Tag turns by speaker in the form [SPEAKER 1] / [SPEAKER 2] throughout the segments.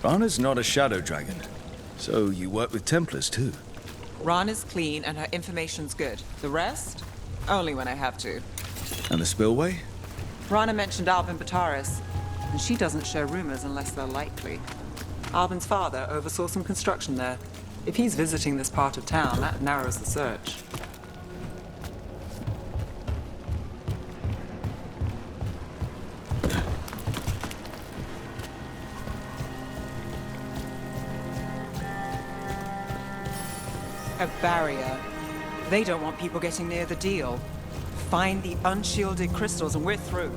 [SPEAKER 1] Rana's not a shadow dragon, so you work with Templars too.
[SPEAKER 2] Rana's clean and her information's good. The rest? Only when I have to.
[SPEAKER 1] And the spillway?
[SPEAKER 2] Rana mentioned Albin Bataris, and she doesn't share rumors unless they're likely. Albin's father oversaw some construction there. If he's visiting this part of town, that narrows the search. A barrier. They don't want people getting near the deal. Find the unshielded crystals and we're through.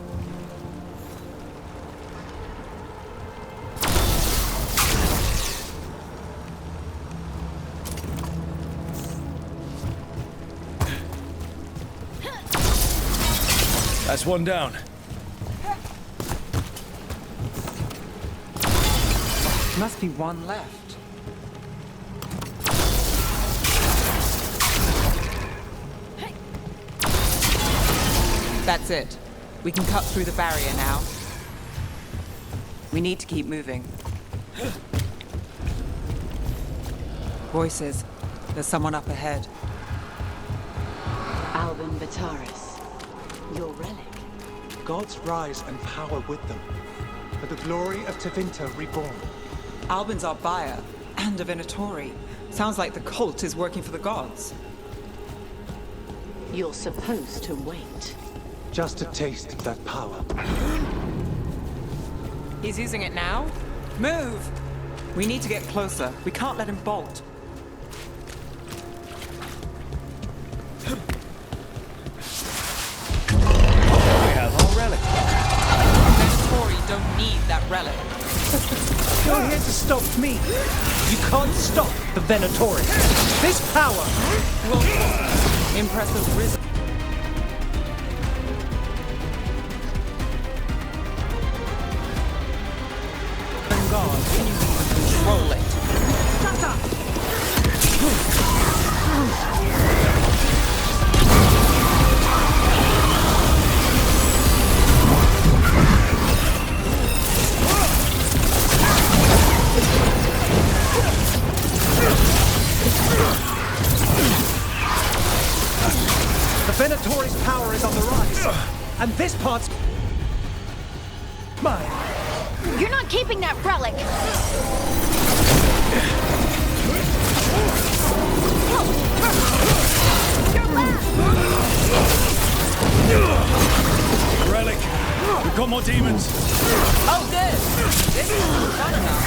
[SPEAKER 1] That's one down.
[SPEAKER 2] Must be one left. That's it. We can cut through the barrier now. We need to keep moving. Voices. There's someone up ahead.
[SPEAKER 3] Albin Bataris. Your relic.
[SPEAKER 4] Gods rise and power with them. For the glory of Tevinter reborn.
[SPEAKER 2] Albin's our buyer, and a Venatori. Sounds like the cult is working for the gods.
[SPEAKER 3] You're supposed to wait.
[SPEAKER 4] Just a taste of that power.
[SPEAKER 2] He's using it now? Move! We need to get closer. We can't let him bolt.
[SPEAKER 1] We have our relic.
[SPEAKER 2] Venatori don't need that relic.
[SPEAKER 4] You're here to stop me. You can't stop the Venatori. This power
[SPEAKER 2] Will impressive risen. God, can you even control it? Shut up!
[SPEAKER 4] The Venatori's power is on the rise, and this part's mine.
[SPEAKER 5] You're not keeping that relic!
[SPEAKER 1] Relic! We've got more demons!
[SPEAKER 2] Oh, good! This is fun enough.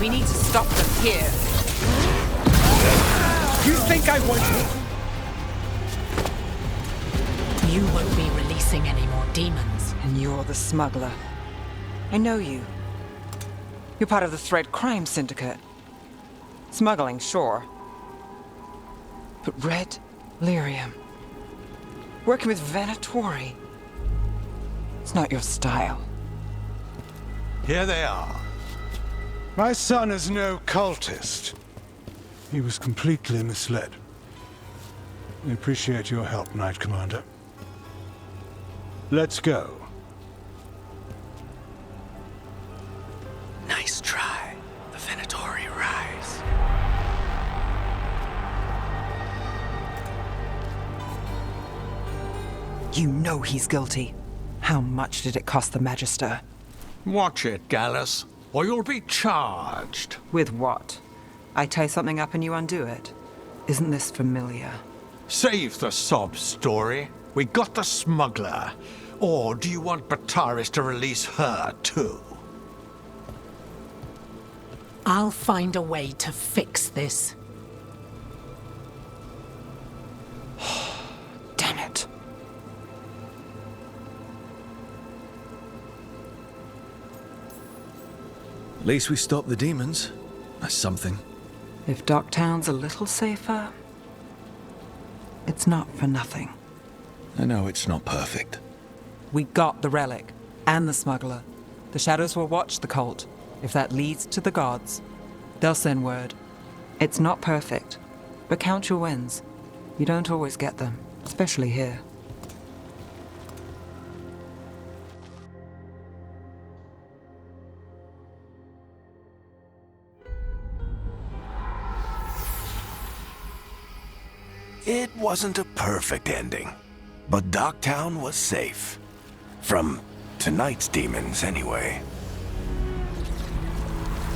[SPEAKER 2] We need to stop them here.
[SPEAKER 4] You think I want you?
[SPEAKER 5] You won't be releasing any more demons.
[SPEAKER 2] And you're the smuggler. I know you. You're part of the Thread Crime Syndicate. Smuggling, sure. But Red Lyrium. Working with Venatori. It's not your style.
[SPEAKER 6] Here they are. My son is no cultist. He was completely misled. I appreciate your help, Knight Commander. Let's go.
[SPEAKER 1] Nice try. The Venatori rise.
[SPEAKER 2] You know he's guilty. How much did it cost the Magister?
[SPEAKER 7] Watch it, Gallus, or you'll be charged.
[SPEAKER 2] With what? I tie something up and you undo it. Isn't this familiar?
[SPEAKER 7] Save the sob story. We got the smuggler. Or do you want Bataris to release her, too?
[SPEAKER 5] I'll find a way to fix this.
[SPEAKER 2] Damn it.
[SPEAKER 1] At least we stopped the demons. That's something.
[SPEAKER 2] If Docktown's a little safer, it's not for nothing.
[SPEAKER 1] I know it's not perfect.
[SPEAKER 2] We got the relic and the smuggler. The shadows will watch the cult. If that leads to the gods, they'll send word. It's not perfect, but count your wins. You don't always get them, especially here.
[SPEAKER 8] It wasn't a perfect ending, but Docktown was safe. From tonight's demons, anyway.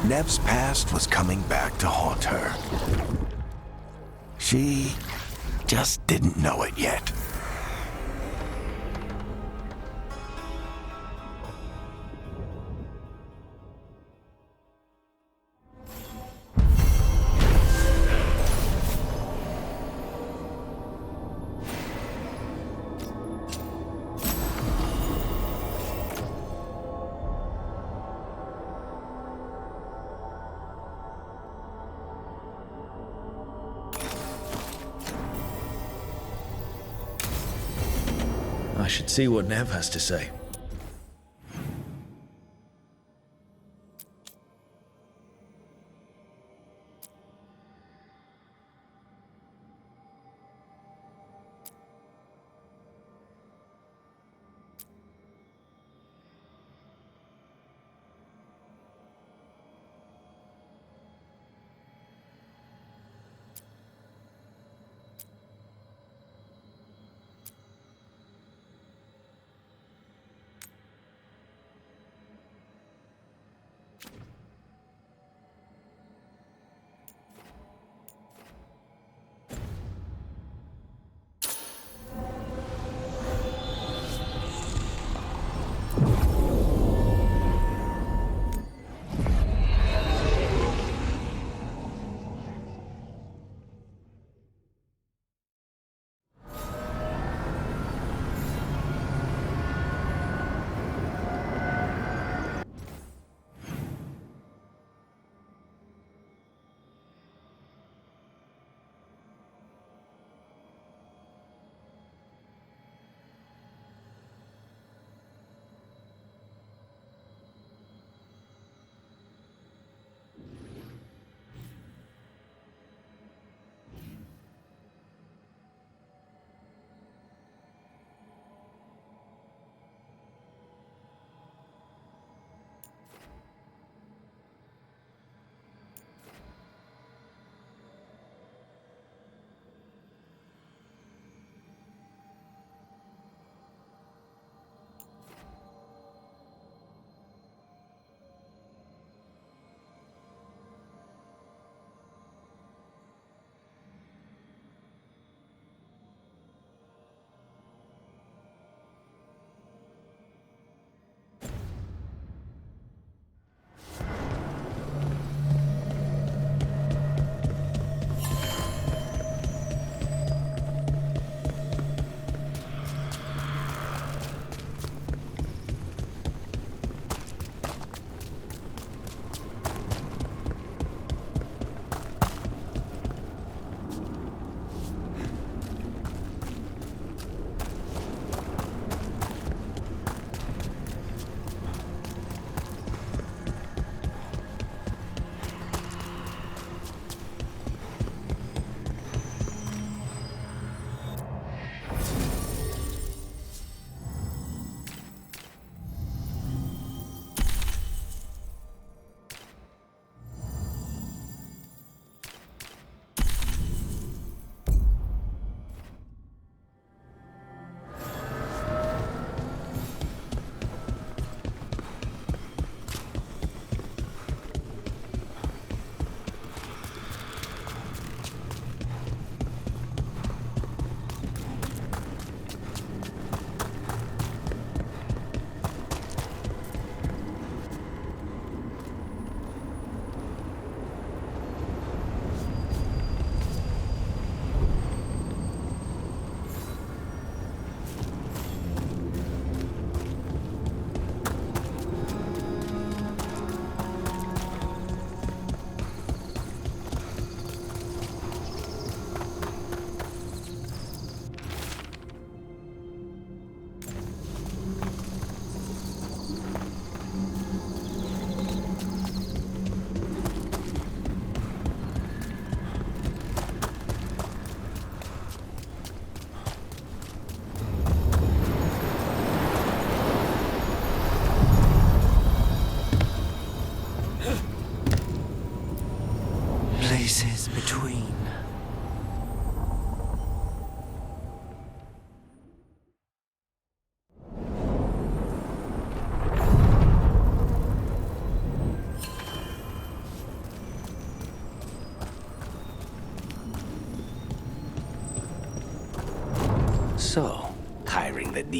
[SPEAKER 8] Nev's past was coming back to haunt her. She just didn't know it yet.
[SPEAKER 1] I should see what Nev has to say.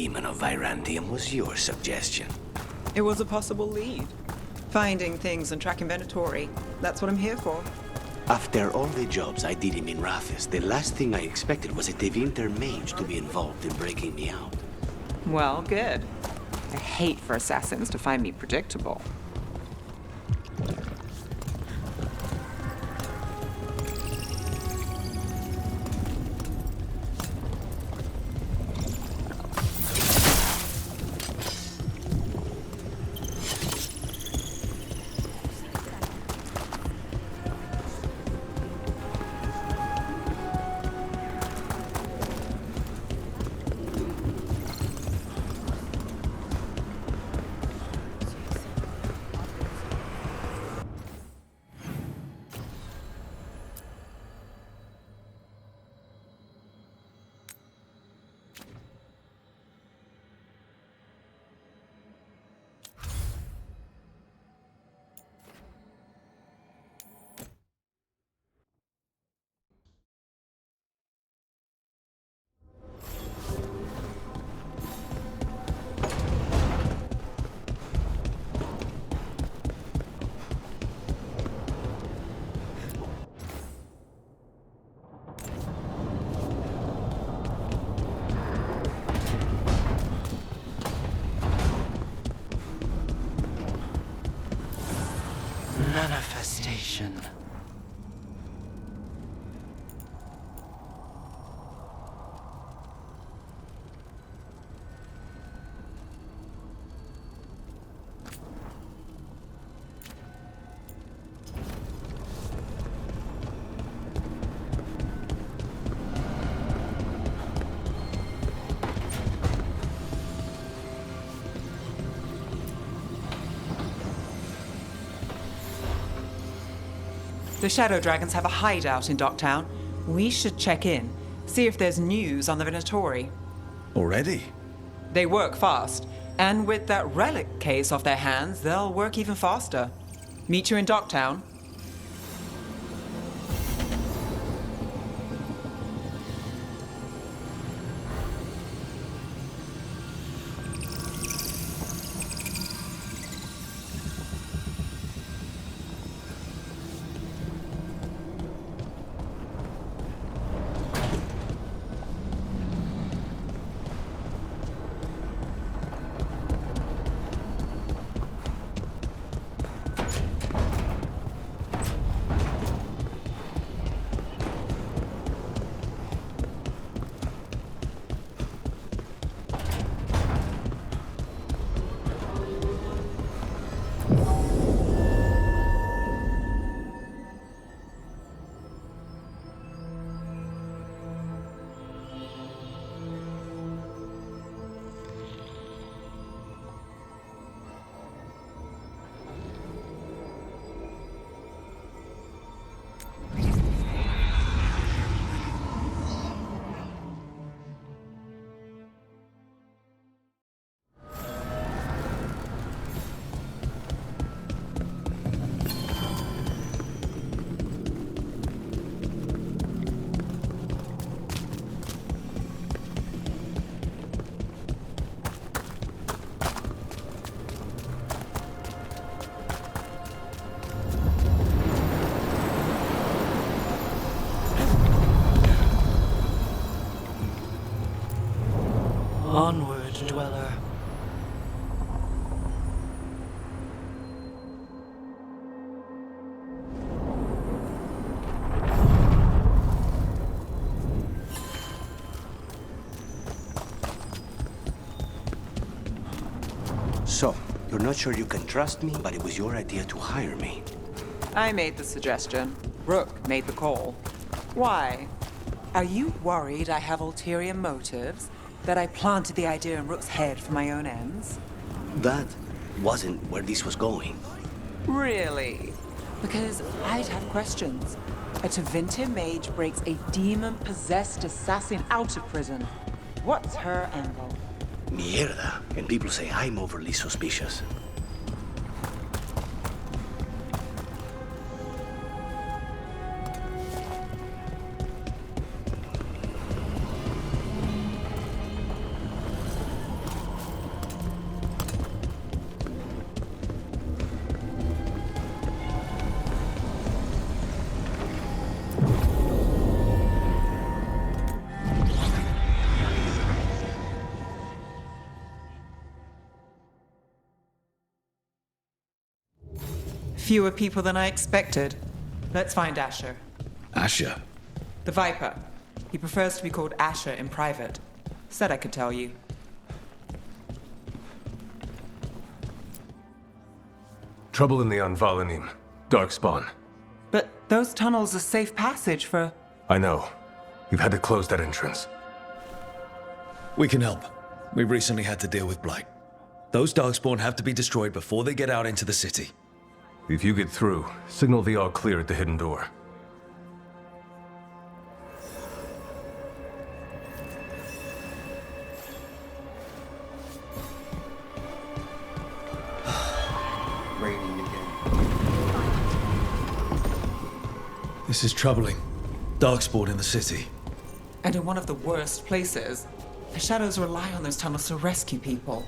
[SPEAKER 9] demon of Virantium was your suggestion.
[SPEAKER 2] It was a possible lead. Finding things and tracking Venatori. That's what I'm here for.
[SPEAKER 9] After all the jobs I did in Minrathis, the last thing I expected was a Tevinter mage to be involved in breaking me out.
[SPEAKER 2] Well, good. I hate for assassins to find me predictable.
[SPEAKER 9] Manifestation.
[SPEAKER 2] The Shadow Dragons have a hideout in Docktown. We should check in, see if there's news on the Venatori.
[SPEAKER 1] Already?
[SPEAKER 2] They work fast, and with that relic case off their hands, they'll work even faster. Meet you in Docktown.
[SPEAKER 9] Onward, dweller. So, you're not sure you can trust me, but it was your idea to hire me.
[SPEAKER 2] I made the suggestion. Rook made the call. Why? Are you worried I have ulterior motives? That I planted the idea in Rook's head for my own ends?
[SPEAKER 9] That wasn't where this was going.
[SPEAKER 2] Really? Because I'd have questions. A Tevinter mage breaks a demon-possessed assassin out of prison. What's her angle?
[SPEAKER 9] Mierda. And people say I'm overly suspicious.
[SPEAKER 2] Fewer people than I expected. Let's find Asher.
[SPEAKER 1] Asher?
[SPEAKER 2] The Viper. He prefers to be called Asher in private. Said I could tell you.
[SPEAKER 10] Trouble in the Anvalanim. Darkspawn.
[SPEAKER 2] But those tunnels are safe passage for...
[SPEAKER 10] I know. We've had to close that entrance.
[SPEAKER 1] We can help. We recently had to deal with Blight. Those Darkspawn have to be destroyed before they get out into the city.
[SPEAKER 10] If you get through, signal the all clear at the hidden door.
[SPEAKER 11] Raining again.
[SPEAKER 1] This is troubling. Darkspawn in the city.
[SPEAKER 2] And in one of the worst places. The Shadows rely on those tunnels to rescue people.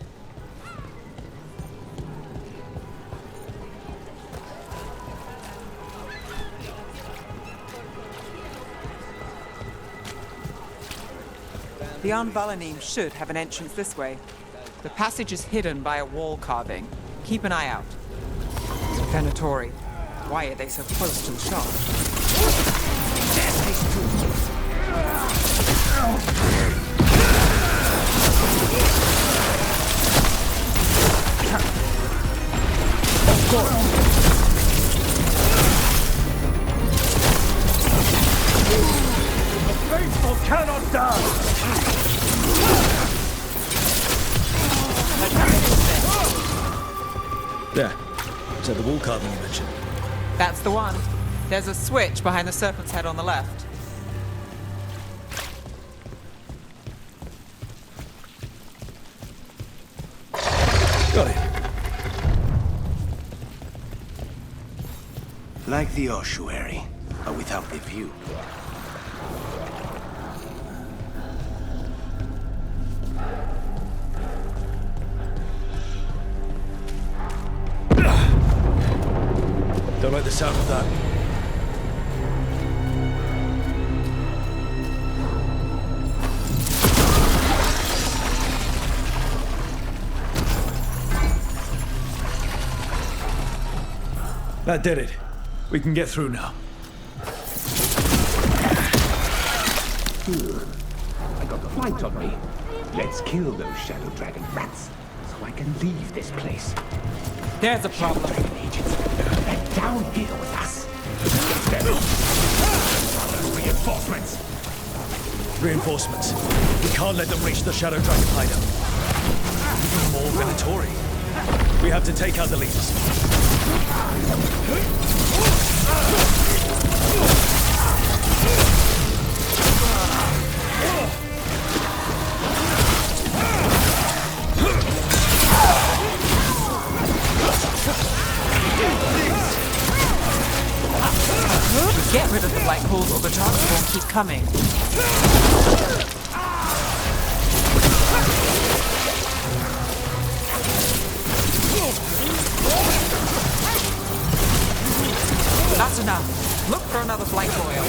[SPEAKER 2] The Anvalanim should have an entrance this way. The passage is hidden by a wall carving. Keep an eye out. Venatori. Why are they so close to the shop?
[SPEAKER 4] The faithful cannot die!
[SPEAKER 1] There. Is that the wall carving you mentioned?
[SPEAKER 2] That's the one. There's a switch behind the serpent's head on the left.
[SPEAKER 1] Got it.
[SPEAKER 9] Like the ossuary, but without the view.
[SPEAKER 1] Don't like the sound of that. That did it. We can get through now.
[SPEAKER 12] I got the flight on me. Let's kill those shadow dragon rats so I can leave this place.
[SPEAKER 2] There's a problem.
[SPEAKER 12] They're down here with us. Reinforcements.
[SPEAKER 1] Reinforcements. We can't let them reach the Shadow Dragon hideout. Even more Venatori. We have to take out the leaders.
[SPEAKER 2] Get rid of the black holes or the target won't keep coming. That's enough. Look for another flight oil.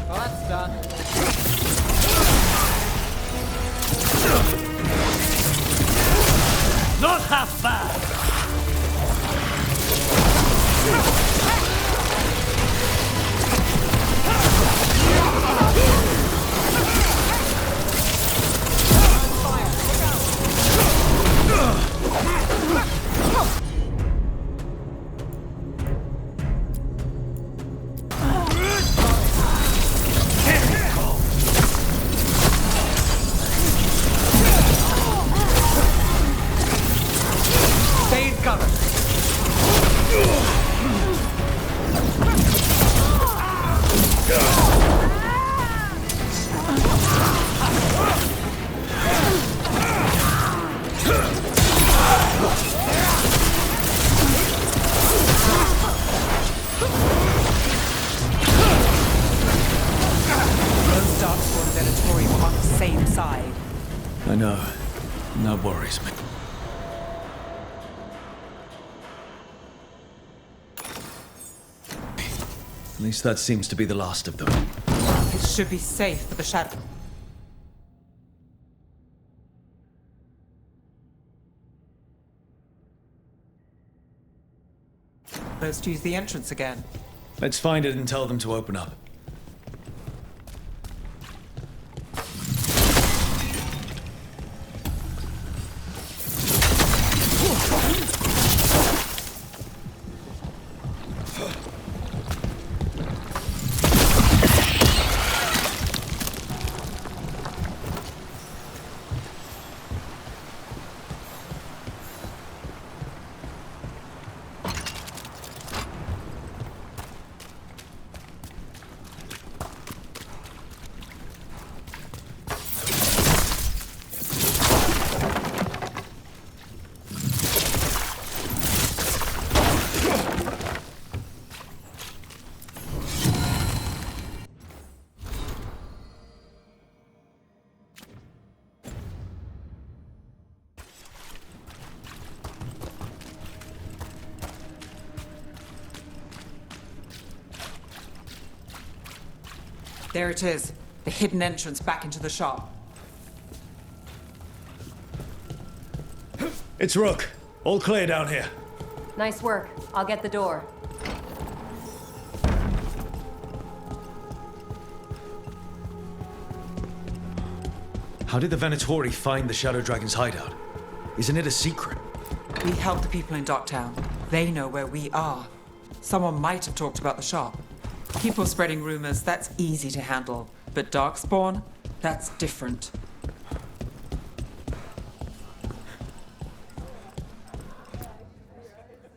[SPEAKER 2] Well, that's done.
[SPEAKER 4] Not half bad!
[SPEAKER 1] I know. That worries me. At least that seems to be the last of them.
[SPEAKER 2] It should be safe for the shadow. Let's use the entrance again.
[SPEAKER 1] Let's find it and tell them to open up.
[SPEAKER 2] There it is, the hidden entrance back into the shop.
[SPEAKER 1] It's Rook. All clear down here.
[SPEAKER 13] Nice work. I'll get the door.
[SPEAKER 1] How did the Venatori find the Shadow Dragon's hideout? Isn't it a secret?
[SPEAKER 2] We help the people in Docktown. They know where we are. Someone might have talked about the shop. People spreading rumors, that's easy to handle. But Darkspawn, that's different.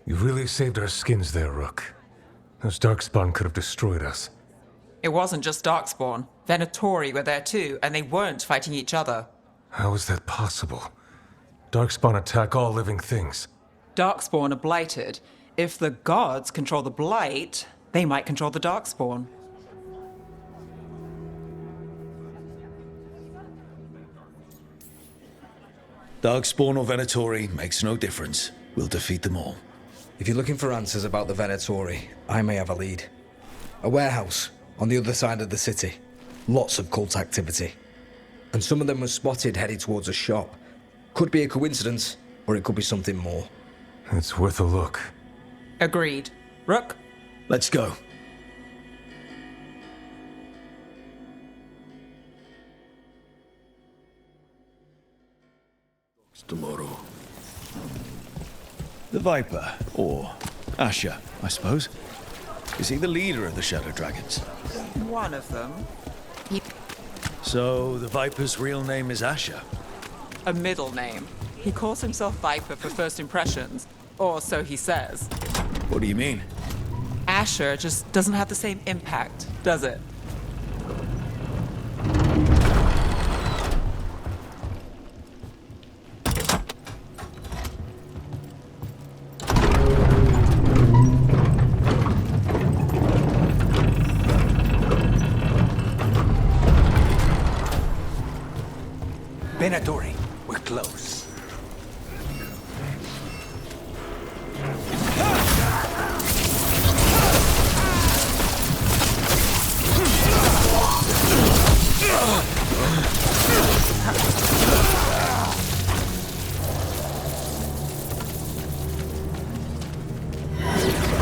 [SPEAKER 10] You really saved our skins there, Rook. Those Darkspawn could have destroyed us.
[SPEAKER 2] It wasn't just Darkspawn. Venatori were there too, and they weren't fighting each other.
[SPEAKER 10] How is that possible? Darkspawn attack all living things.
[SPEAKER 2] Darkspawn are blighted. If the gods control the blight, they might control the Darkspawn.
[SPEAKER 1] Darkspawn or Venatori makes no difference. We'll defeat them all.
[SPEAKER 14] If you're looking for answers about the Venatori, I may have a lead. A warehouse on the other side of the city. Lots of cult activity. And some of them were spotted headed towards a shop. Could be a coincidence, or it could be something more.
[SPEAKER 10] It's worth a look.
[SPEAKER 2] Agreed. Rook?
[SPEAKER 1] Let's go. Tomorrow. The Viper, or Asher, I suppose. Is he the leader of the Shadow Dragons?
[SPEAKER 2] One of them.
[SPEAKER 1] So the Viper's real name is Asher?
[SPEAKER 2] A middle name. He calls himself Viper for first impressions, or so he says.
[SPEAKER 1] What do you mean?
[SPEAKER 2] Asher just doesn't have the same impact, does it?
[SPEAKER 12] Venatori, we're close.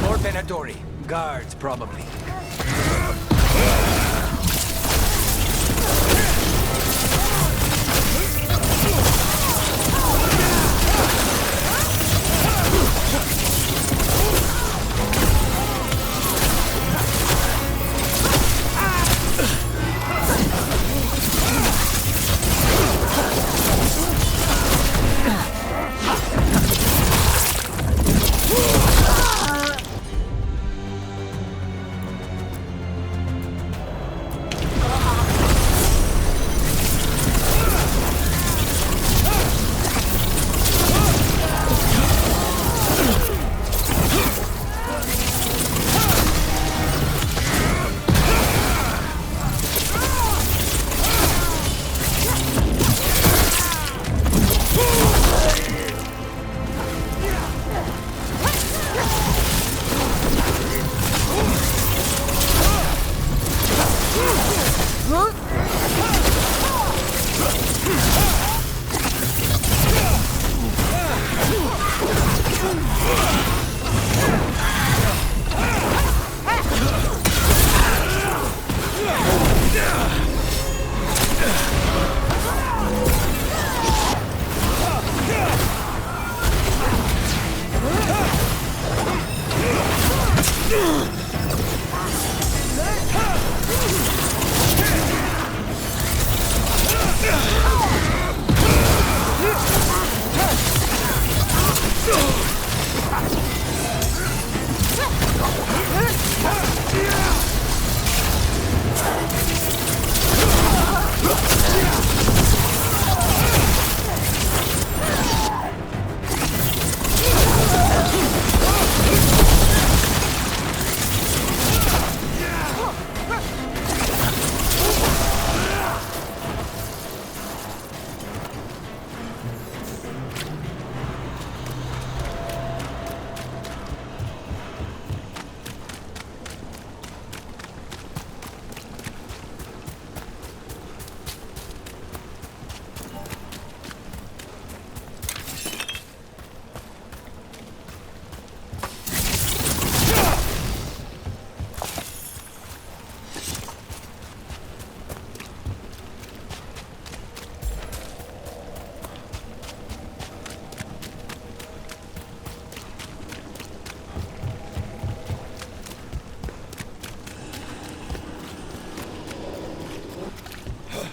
[SPEAKER 12] More Venatori. Guards, probably.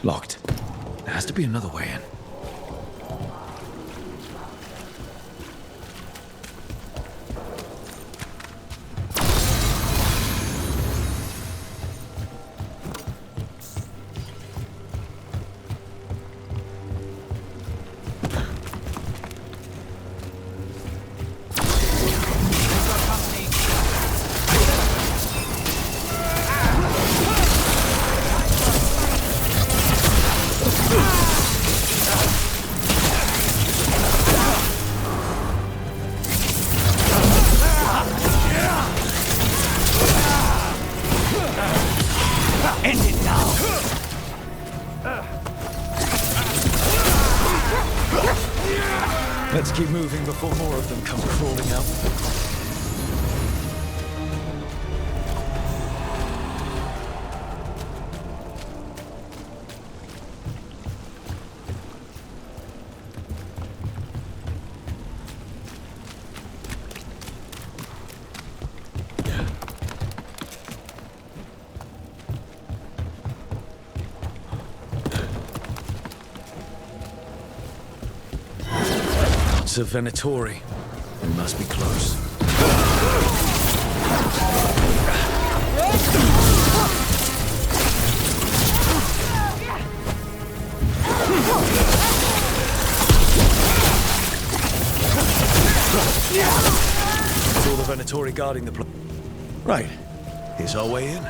[SPEAKER 1] Locked. There has to be another way in. Let's keep moving before more of them come crawling out. It's a Venatori. We must be close. It's all the Venatori guarding the place. Right. Here's our way in.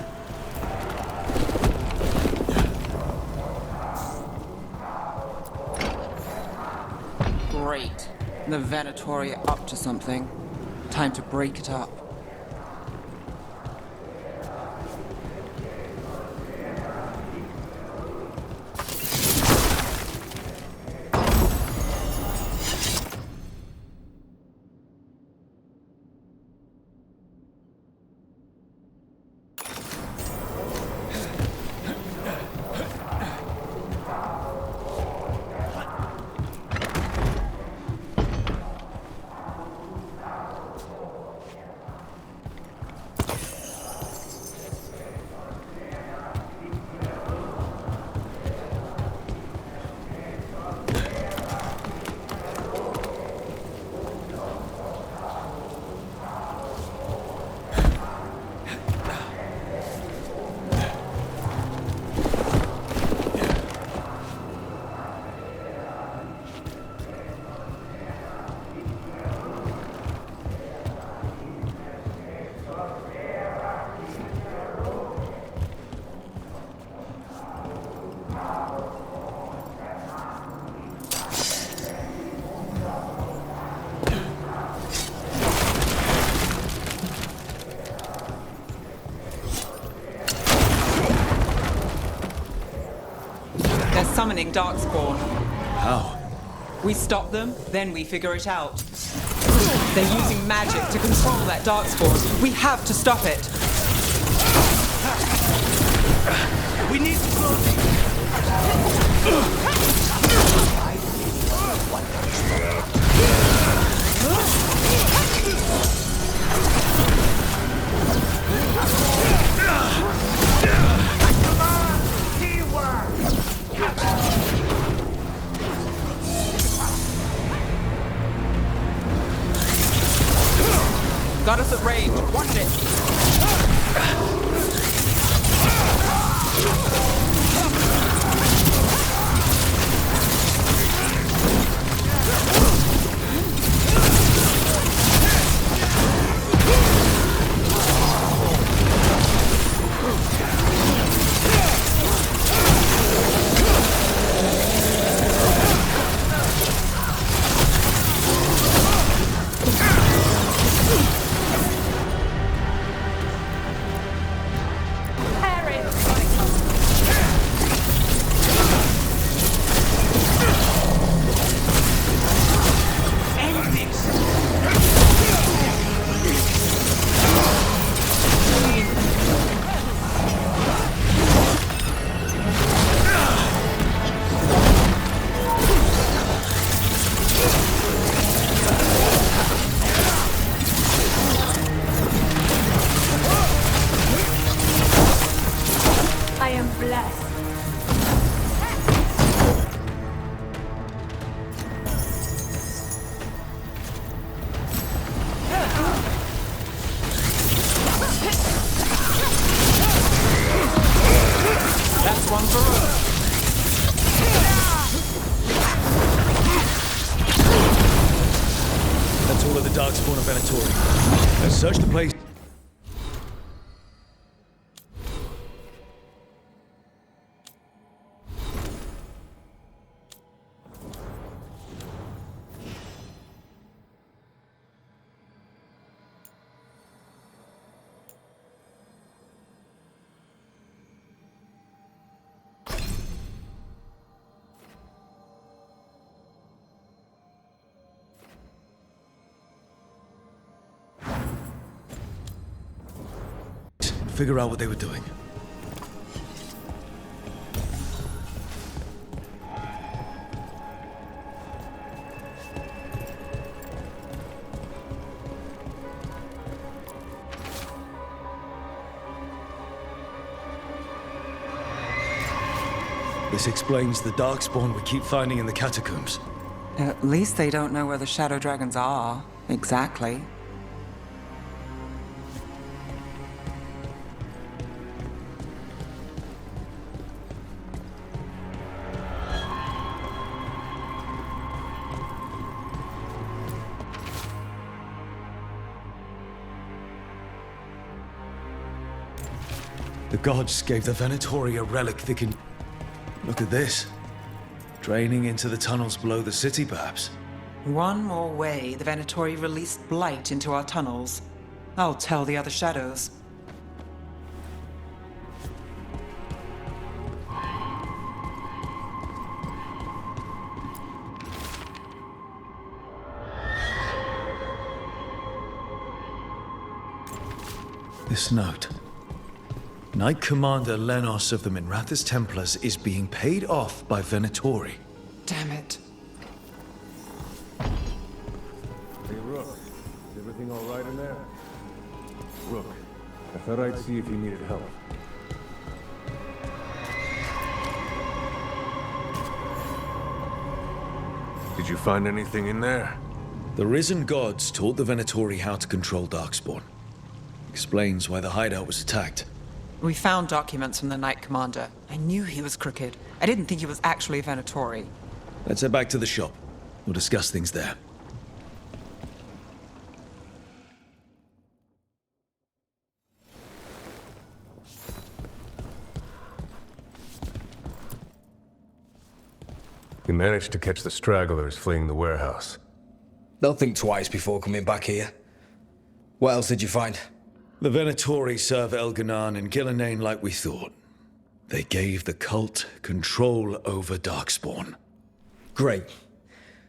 [SPEAKER 2] Great. The Venatori are up to something. Time to break it up. Summoning Darkspawn.
[SPEAKER 1] How?
[SPEAKER 2] We stop them, then we figure it out. They're using magic to control that Darkspawn. We have to stop it.
[SPEAKER 1] We need to close it.
[SPEAKER 2] Got us at range. Watch it. one for Rook.
[SPEAKER 1] That's all of the Darkspawn of Venatori. Let's search the place. Figure out what they were doing. This explains the Darkspawn we keep finding in the catacombs.
[SPEAKER 2] At least they don't know where the Shadow Dragons are, exactly.
[SPEAKER 1] The gods gave the Venatori a relic that can... Look at this. Draining into the tunnels below the city, perhaps.
[SPEAKER 2] One more way the Venatori released blight into our tunnels. I'll tell the other shadows.
[SPEAKER 1] This note. Knight Commander Lenos of the Minrathous Templars is being paid off by Venatori.
[SPEAKER 2] Damn it.
[SPEAKER 10] Hey, Rook. Is everything all right in there? Rook, I thought I'd see if you needed help. Did you find anything in there?
[SPEAKER 1] The risen gods taught the Venatori how to control Darkspawn. Explains why the hideout was attacked.
[SPEAKER 2] We found documents from the Knight Commander. I knew he was crooked. I didn't think he was actually a Venatori.
[SPEAKER 1] Let's head back to the shop. We'll discuss things there.
[SPEAKER 10] We managed to catch the stragglers fleeing the warehouse.
[SPEAKER 14] They'll think twice before coming back here. What else did you find?
[SPEAKER 1] The Venatori serve Elganan and Gillenane like we thought. They gave the cult control over Darkspawn.
[SPEAKER 14] Great.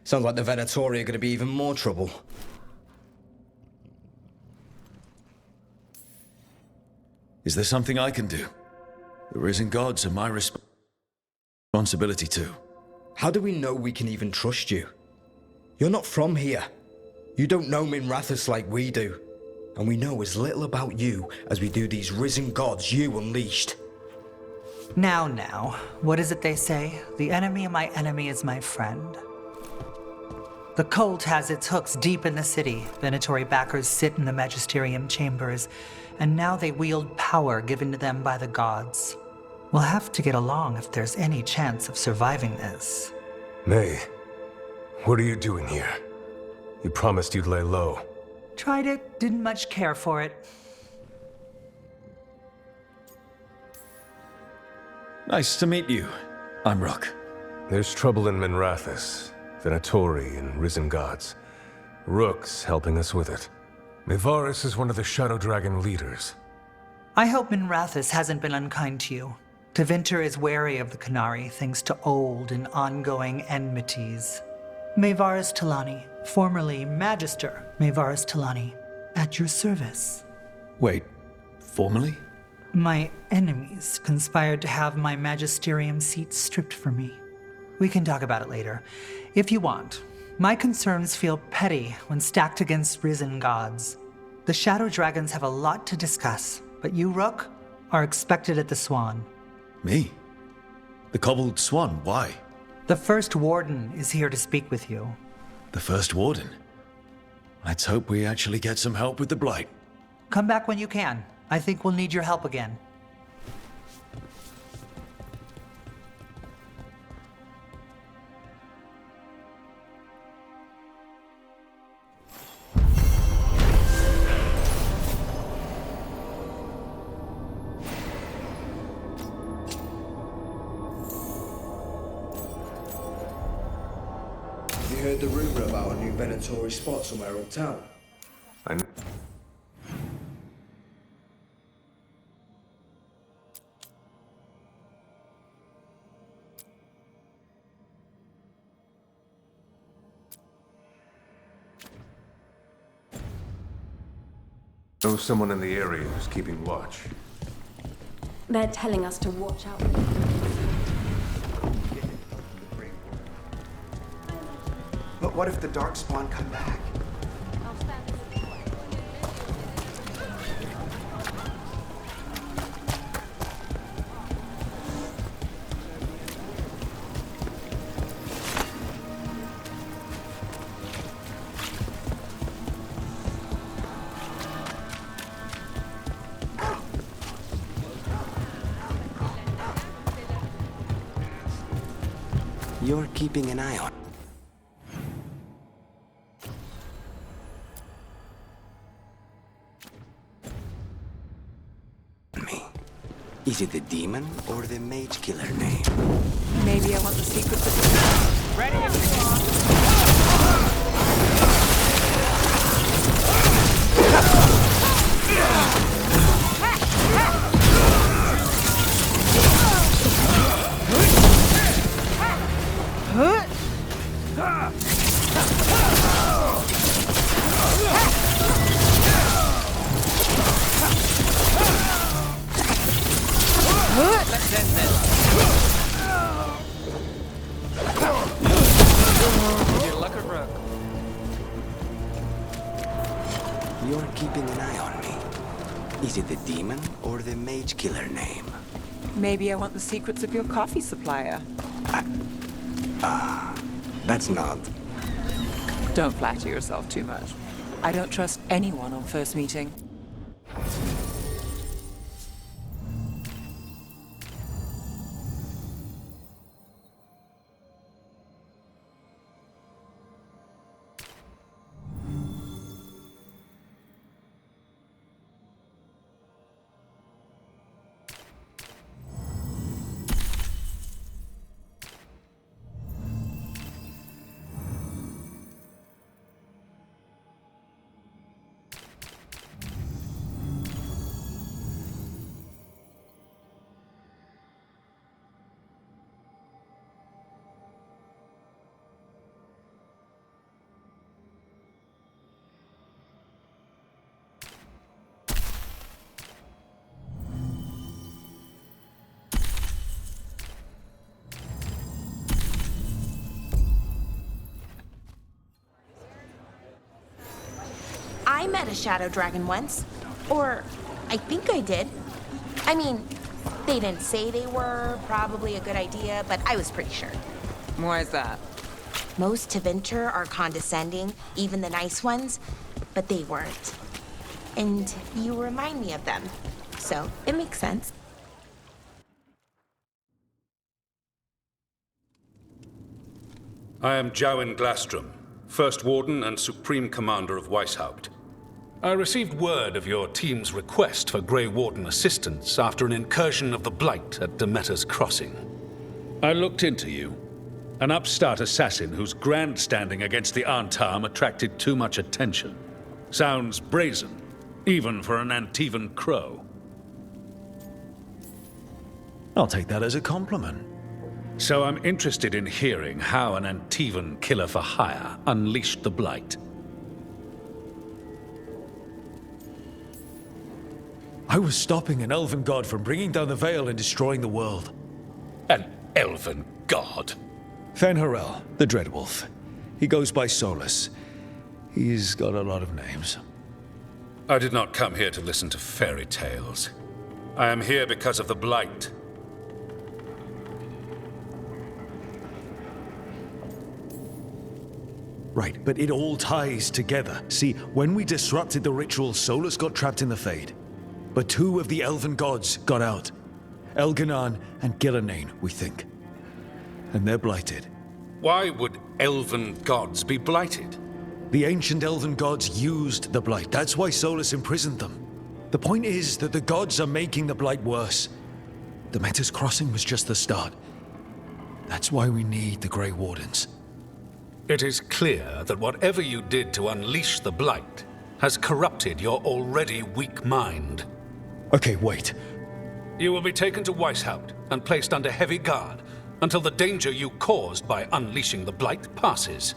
[SPEAKER 14] Sounds like the Venatori are going to be even more trouble.
[SPEAKER 1] Is there something I can do? The risen gods are my responsibility too.
[SPEAKER 14] How do we know we can even trust you? You're not from here. You don't know Minrathous like we do. And we know as little about you as we do these risen gods you unleashed.
[SPEAKER 15] Now, what is it they say? The enemy of my enemy is my friend. The cult has its hooks deep in the city. Venatori backers sit in the magisterium chambers, and now they wield power given to them by the gods. We'll have to get along if there's any chance of surviving this.
[SPEAKER 10] May, what are you doing here? You promised you'd lay low.
[SPEAKER 15] Tried it, didn't much care for it.
[SPEAKER 1] Nice to meet you. I'm Rook.
[SPEAKER 10] There's trouble in Minrathous, Venatori and risen gods. Rook's helping us with it. Mevaris is one of the Shadow Dragon leaders.
[SPEAKER 15] I hope Minrathous hasn't been unkind to you. Tevinter is wary of the Qunari thanks to old and ongoing enmities. Mevaris Talani, formerly Magister Mevaris Talani, at your service.
[SPEAKER 1] Wait, formerly?
[SPEAKER 15] My enemies conspired to have my magisterium seat stripped from me. We can talk about it later, if you want. My concerns feel petty when stacked against risen gods. The Shadow Dragons have a lot to discuss, but you, Rook, are expected at the Swan.
[SPEAKER 1] Me? The Cobbled Swan, why?
[SPEAKER 15] The First Warden is here to speak with you.
[SPEAKER 1] The First Warden? Let's hope we actually get some help with the Blight.
[SPEAKER 15] Come back when you can. I think we'll need your help again.
[SPEAKER 14] heard the rumor about a new Venatori spot somewhere uptown?
[SPEAKER 10] Know someone in the area who's keeping watch.
[SPEAKER 13] They're telling us to watch out.
[SPEAKER 11] But what if the Darkspawn come back?
[SPEAKER 9] You're keeping an eye on me. Is it the demon or the mage killer name?
[SPEAKER 2] Maybe I want the secrets of... Ready if you
[SPEAKER 9] You're keeping an eye on me. Is it the demon or the mage killer name?
[SPEAKER 2] Maybe I want the secrets of your coffee supplier.
[SPEAKER 9] That's not.
[SPEAKER 2] Don't flatter yourself too much. I don't trust anyone on first meeting.
[SPEAKER 16] I met a shadow dragon once. Or, I think I did. I mean, they didn't say they were probably a good idea, but I was pretty sure.
[SPEAKER 2] Why is that?
[SPEAKER 16] Most Tevinter are condescending, even the nice ones, but they weren't. And you remind me of them, so it makes sense.
[SPEAKER 17] I am Jowin Glastrom, First Warden and Supreme Commander of Weishaupt. I received word of your team's request for Grey Warden assistance after an incursion of the Blight at Demeter's Crossing. I looked into you, an upstart assassin whose grandstanding against the Antam attracted too much attention. Sounds brazen, even for an Antivan crow.
[SPEAKER 1] I'll take that as a compliment.
[SPEAKER 17] So I'm interested in hearing how an Antivan killer for hire unleashed the Blight.
[SPEAKER 1] I was stopping an elven god from bringing down the Veil and destroying the world.
[SPEAKER 17] An elven god?
[SPEAKER 1] Fen'Harel, the Dreadwolf. He goes by Solus. He's got a lot of names.
[SPEAKER 17] I did not come here to listen to fairy tales. I am here because of the Blight.
[SPEAKER 1] Right, but it all ties together. See, when we disrupted the ritual, Solus got trapped in the Fade. But two of the elven gods got out. Elganan and Gillanane, we think. And they're blighted.
[SPEAKER 17] Why would elven gods be blighted?
[SPEAKER 1] The ancient elven gods used the Blight. That's why Solus imprisoned them. The point is that the gods are making the Blight worse. Demeter's Crossing was just the start. That's why we need the Grey Wardens.
[SPEAKER 17] It is clear that whatever you did to unleash the Blight has corrupted your already weak mind.
[SPEAKER 1] Okay, wait.
[SPEAKER 17] You will be taken to Weishaupt and placed under heavy guard until the danger you caused by unleashing the Blight passes.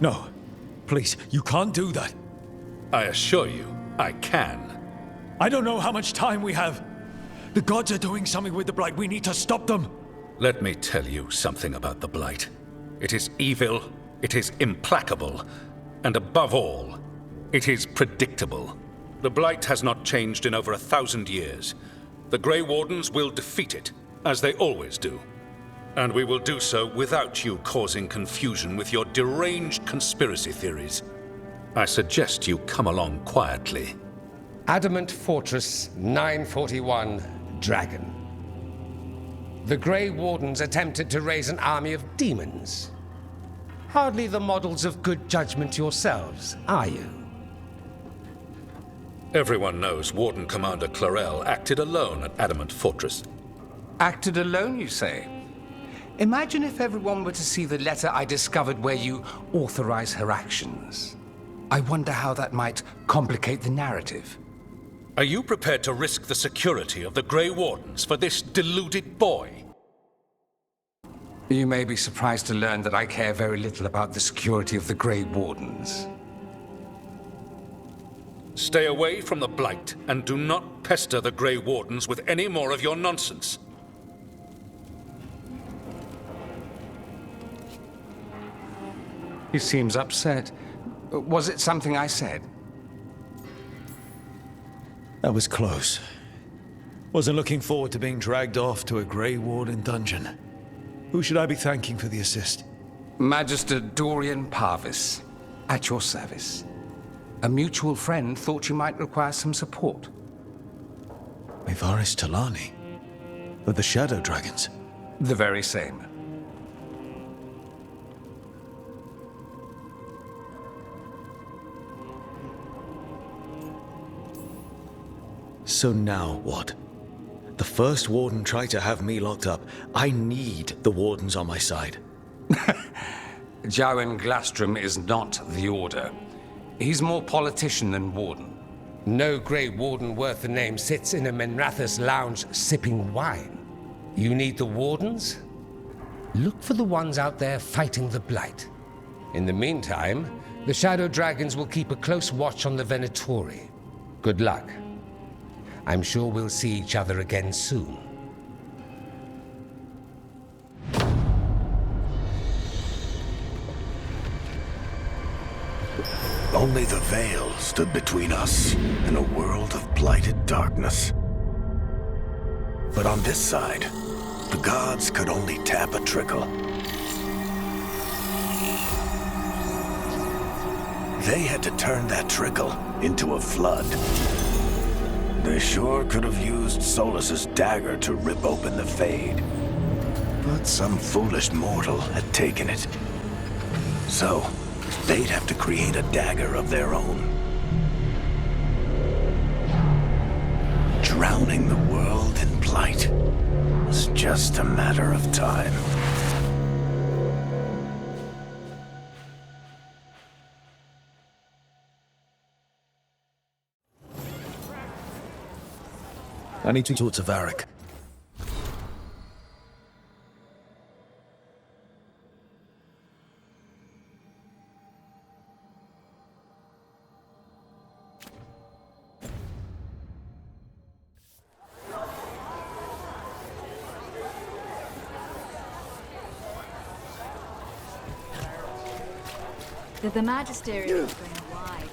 [SPEAKER 1] No. Please, you can't do that.
[SPEAKER 17] I assure you, I can.
[SPEAKER 1] I don't know how much time we have. The gods are doing something with the Blight. We need to stop them.
[SPEAKER 17] Let me tell you something about the Blight. It is evil, it is implacable, and above all, it is predictable. The Blight has not changed in over 1,000 years. The Grey Wardens will defeat it, as they always do. And we will do so without you causing confusion with your deranged conspiracy theories. I suggest you come along quietly.
[SPEAKER 18] Adamant Fortress 941, Dragon. The Grey Wardens attempted to raise an army of demons. Hardly the models of good judgment yourselves, are you?
[SPEAKER 17] Everyone knows Warden Commander Clarel acted alone at Adamant Fortress.
[SPEAKER 18] Acted alone, you say? Imagine if everyone were to see the letter I discovered where you authorize her actions. I wonder how that might complicate the narrative.
[SPEAKER 17] Are you prepared to risk the security of the Grey Wardens for this deluded boy?
[SPEAKER 18] You may be surprised to learn that I care very little about the security of the Grey Wardens.
[SPEAKER 17] Stay away from the Blight and do not pester the Grey Wardens with any more of your nonsense.
[SPEAKER 18] He seems upset. Was it something I said?
[SPEAKER 1] That was close. Wasn't looking forward to being dragged off to a Grey Warden dungeon. Who should I be thanking for the assist?
[SPEAKER 18] Magister Dorian Parvis, at your service. A mutual friend thought you might require some support.
[SPEAKER 1] Mevaris Talani? Of the Shadow Dragons?
[SPEAKER 18] The very same.
[SPEAKER 1] So now what? The first Warden tried to have me locked up. I need the Wardens on my side.
[SPEAKER 18] Jowen Glastrom is not the Order. He's more politician than Warden. No Grey Warden worth the name sits in a Minrathouse lounge sipping wine. You need the Wardens? Look for the ones out there fighting the Blight. In the meantime, the Shadow Dragons will keep a close watch on the Venatori. Good luck. I'm sure we'll see each other again soon.
[SPEAKER 8] Only the veil stood between us and a world of blighted darkness. But on this side, the gods could only tap a trickle. They had to turn that trickle into a flood. They sure could have used Solus's dagger to rip open the Fade. But some foolish mortal had taken it. So, they'd have to create a dagger of their own. Drowning the world in blight was just a matter of time.
[SPEAKER 1] I need to talk to Varric.
[SPEAKER 19] The Magisterium is going wide.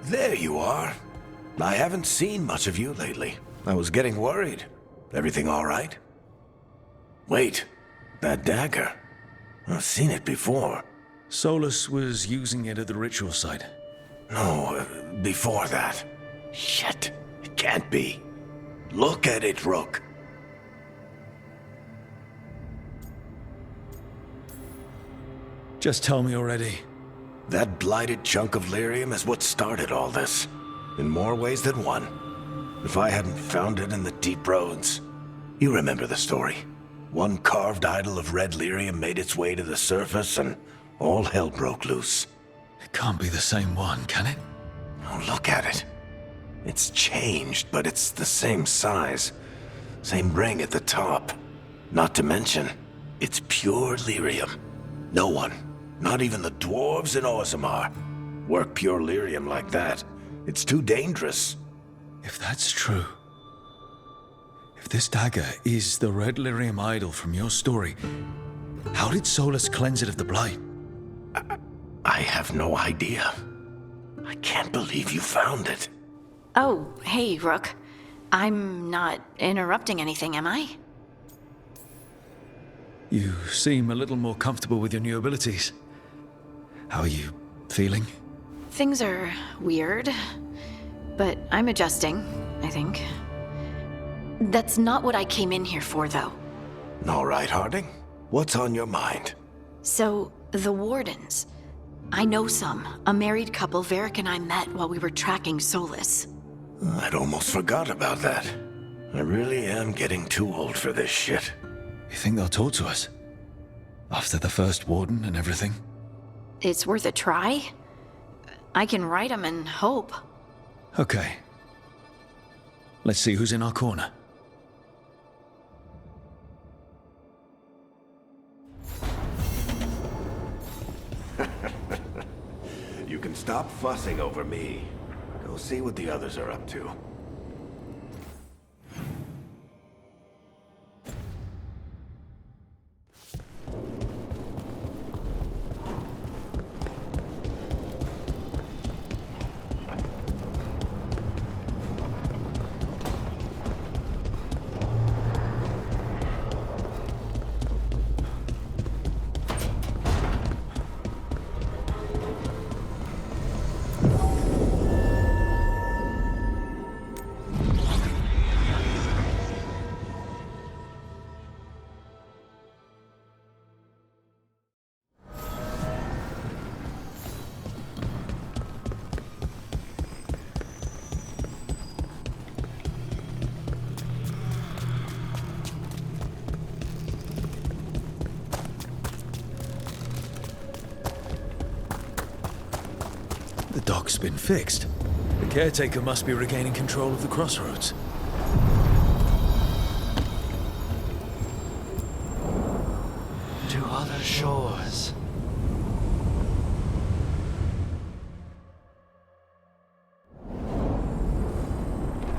[SPEAKER 8] There you are. I haven't seen much of you lately. I was getting worried. Everything all right? Wait, that dagger. I've seen it before.
[SPEAKER 1] Solus was using it at the ritual site.
[SPEAKER 8] No, before that. Shit, it can't be. Look at it, Rook.
[SPEAKER 1] Just tell me already.
[SPEAKER 8] That blighted chunk of lyrium is what started all this. In more ways than one. If I hadn't found it in the deep roads. You remember the story. One carved idol of red lyrium made its way to the surface and all hell broke loose.
[SPEAKER 1] It can't be the same one, can it?
[SPEAKER 8] Oh, look at it. It's changed, but it's the same size. Same ring at the top. Not to mention, it's pure lyrium. No one, not even the dwarves in Orzammar, work pure lyrium like that. It's too dangerous.
[SPEAKER 1] If that's true, if this dagger is the red lyrium idol from your story, how did Solus cleanse it of the blight?
[SPEAKER 8] I have no idea. I can't believe you found it.
[SPEAKER 20] Oh, hey, Rook. I'm not interrupting anything, am I?
[SPEAKER 1] You seem a little more comfortable with your new abilities. How are you feeling?
[SPEAKER 20] Things are weird, but I'm adjusting, I think. That's not what I came in here for, though.
[SPEAKER 8] All right, Harding. What's on your mind?
[SPEAKER 20] So, the Wardens. I know some. A married couple Varric and I met while we were tracking Solus.
[SPEAKER 8] I'd almost forgot about that. I really am getting too old for this shit.
[SPEAKER 1] You think they'll talk to us? After the first Warden and everything?
[SPEAKER 20] It's worth a try. I can write them and hope.
[SPEAKER 1] Okay. Let's see who's in our corner.
[SPEAKER 8] You can stop fussing over me. Go see what the others are up to.
[SPEAKER 1] The dock's been fixed. The caretaker must be regaining control of the crossroads.
[SPEAKER 21] To other shores.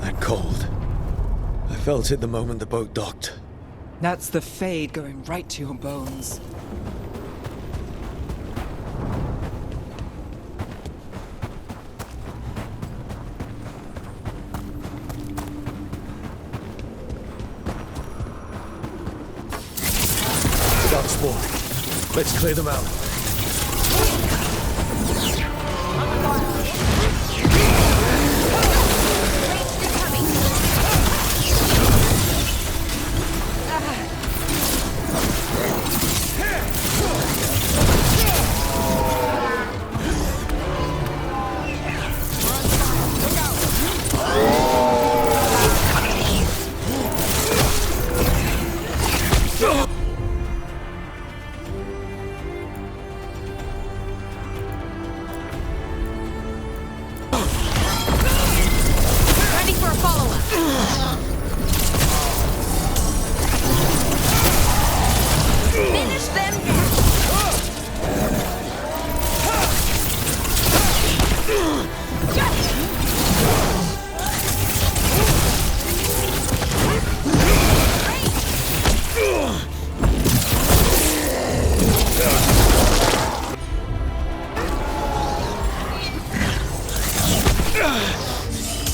[SPEAKER 1] That cold. I felt it the moment the boat docked.
[SPEAKER 2] That's the Fade going right to your bones.
[SPEAKER 1] Let's clear them out.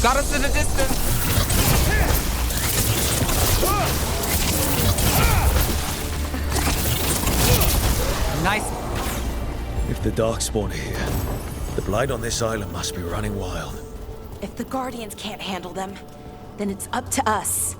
[SPEAKER 18] Got us in the distance!
[SPEAKER 2] Nice.
[SPEAKER 1] If the Darkspawn are here, the Blight on this island must be running wild.
[SPEAKER 16] If the Guardians can't handle them, then it's up to us.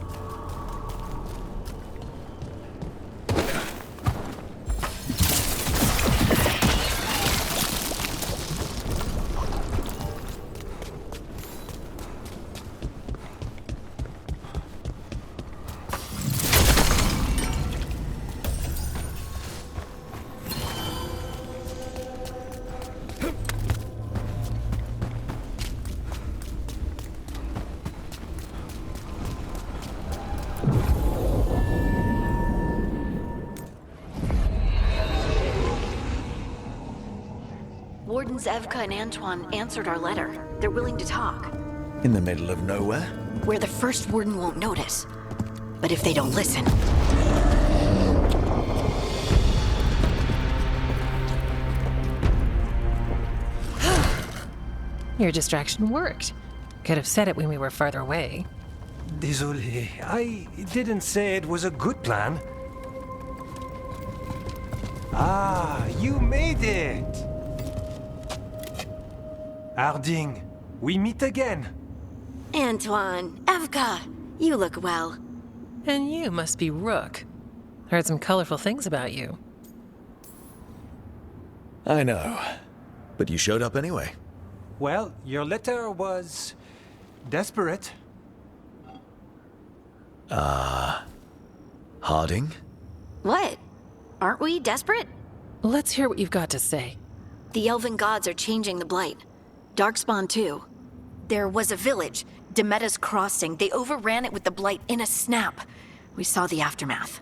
[SPEAKER 20] Wardens Evka and Antoine answered our letter. They're willing to talk.
[SPEAKER 1] In the middle of nowhere?
[SPEAKER 20] Where the first warden won't notice. But if they don't listen...
[SPEAKER 3] Your distraction worked. Could have said it when we were farther away.
[SPEAKER 4] Désolé, I didn't say it was a good plan. Ah, you made it! Harding, we meet again.
[SPEAKER 20] Antoine, Evka, you look well.
[SPEAKER 3] And you must be Rook. Heard some colorful things about you.
[SPEAKER 1] I know. But you showed up anyway.
[SPEAKER 4] Well, your letter was... desperate.
[SPEAKER 1] Harding?
[SPEAKER 20] What? Aren't we desperate?
[SPEAKER 3] Let's hear what you've got to say.
[SPEAKER 20] The Elven gods are changing the Blight. Darkspawn too. There was a village, Demeta's Crossing. They overran it with the Blight in a snap. We saw the aftermath.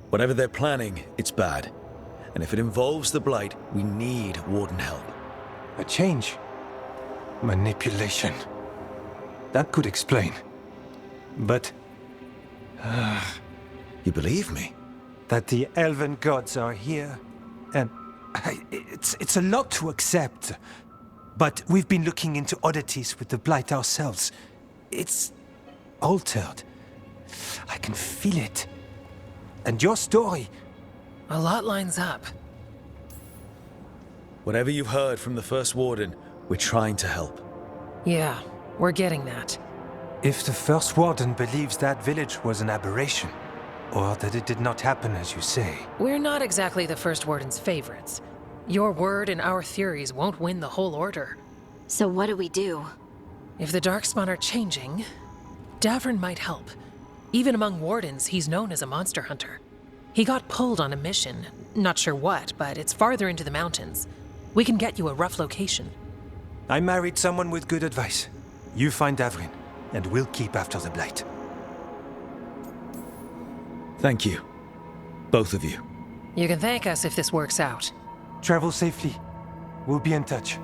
[SPEAKER 1] Whatever they're planning, it's bad. And if it involves the Blight, we need Warden help.
[SPEAKER 4] A change. Manipulation. That could explain. But...
[SPEAKER 1] you believe me?
[SPEAKER 4] That the Elven gods are here, and... it's a lot to accept. But we've been looking into oddities with the Blight ourselves. It's... altered. I can feel it. And your story...
[SPEAKER 3] A lot lines up.
[SPEAKER 1] Whatever you've heard from the First Warden, we're trying to help.
[SPEAKER 3] Yeah, we're getting that.
[SPEAKER 4] If the First Warden believes that village was an aberration, or that it did not happen as you say...
[SPEAKER 3] We're not exactly the First Warden's favorites. Your word and our theories won't win the whole order.
[SPEAKER 20] So what do we do?
[SPEAKER 3] If the Darkspawn are changing, Davern might help. Even among Wardens, he's known as a monster hunter. He got pulled on a mission. Not sure what, but it's farther into the mountains. We can get you a rough location.
[SPEAKER 4] I married someone with good advice. You find Davrin, and we'll keep after the Blight.
[SPEAKER 1] Thank you. Both of you.
[SPEAKER 3] You can thank us if this works out.
[SPEAKER 4] Travel safely. We'll be in touch.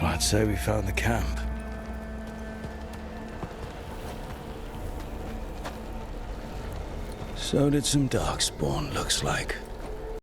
[SPEAKER 1] Well, I'd say we found the camp. So did some Darkspawn, looks like.